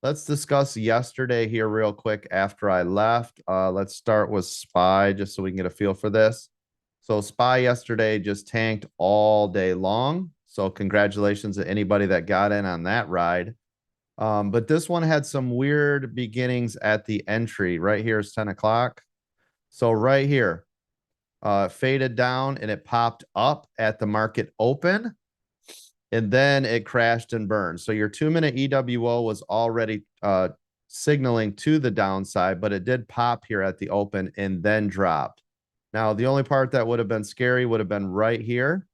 Let's discuss yesterday here real quick after I left. Let's start with SPY just so we can get a feel for this. So SPY yesterday just tanked all day long. So congratulations to anybody that got in on that ride. But this one had some weird beginnings at the entry. Right here is 10 o'clock. So right here, faded down and it popped up at the market open and then it crashed and burned. So your 2-minute EWO was already signaling to the downside, but it did pop here at the open and then dropped. Now, the only part that would have been scary would have been right here.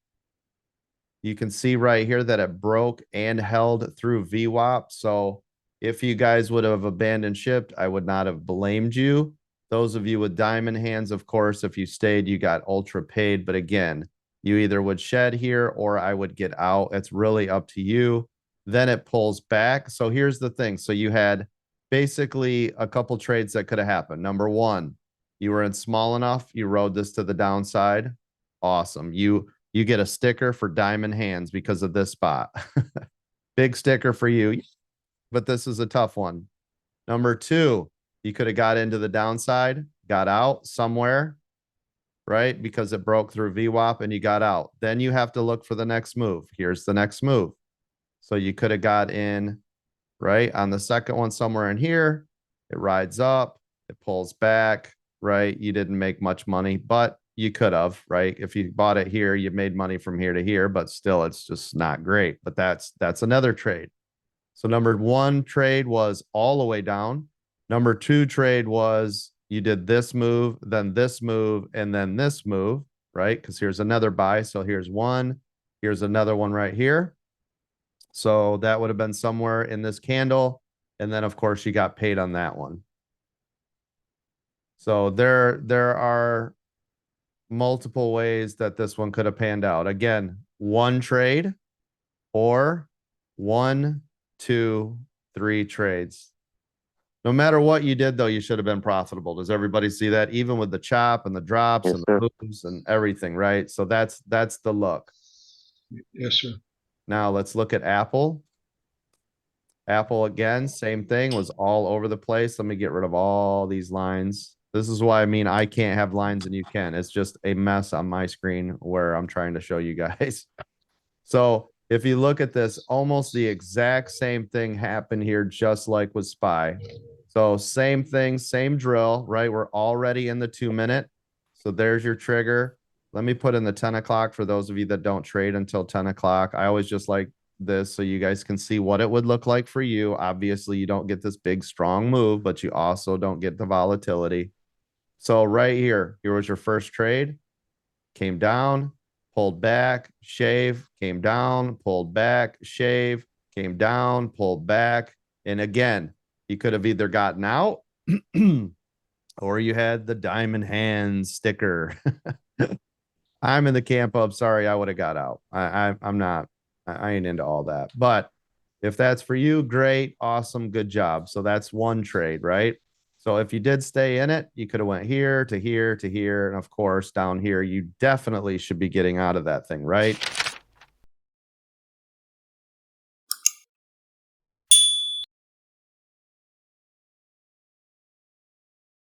You can see right here that it broke and held through VWAP. So if you guys would have abandoned ship, I would not have blamed you. Those of you with diamond hands, of course, if you stayed, you got ultra paid. But again, you either would shed here or I would get out. It's really up to you. Then it pulls back. So here's the thing. So you had basically a couple trades that could have happened. Number one, you were in small enough. You rode this to the downside. Awesome. You get a sticker for diamond hands because of this spot. Big sticker for you, but this is a tough one. Number two, you could have got into the downside, got out somewhere, right? Because it broke through VWAP and you got out. Then you have to look for the next move. Here's the next move. So you could have got in, right? On the second one somewhere in here, it rides up, it pulls back, right? You didn't make much money, but you could have, right? If you bought it here, you made money from here to here, but still it's just not great. But that's another trade. So number one trade was all the way down. Number two trade was you did this move, then this move, and then this move, right? Because here's another buy. So here's one, here's another one right here. So that would have been somewhere in this candle. And then of course you got paid on that one. So there are multiple ways that this one could have panned out. Again, one trade or 1, 2, 3 trades. No matter what you did, though, you should have been profitable. Does everybody see that? Even with the chop and the drops Yes, and sir. the moves and everything, right? So that's the look. Yes, sir. Now let's look at Apple. Apple again, same thing, was all over the place. Let me get rid of all these lines. This is why I mean I can't have lines and you can. It's just a mess on my screen where I'm trying to show you guys. So if you look at this, almost the exact same thing happened here, just like with SPY. So same thing, same drill, right? We're already in the 2-minute. So there's your trigger. Let me put in the 10 o'clock for those of you that don't trade until 10 o'clock. I always just like this so you guys can see what it would look like for you. Obviously, you don't get this big, strong move, but you also don't get the volatility. So right here, here was your first trade. Came down, pulled back, shave, came down, pulled back, shave, came down, pulled back. And again, you could have either gotten out or you had the diamond hands sticker. I'm in the camp of sorry, I would have got out. I'm not, I ain't into all that. But if that's for you, great, awesome, good job. So that's one trade, right? So if you did stay in it, you could have went here to here to here. And of course, down here, you definitely should be getting out of that thing, right?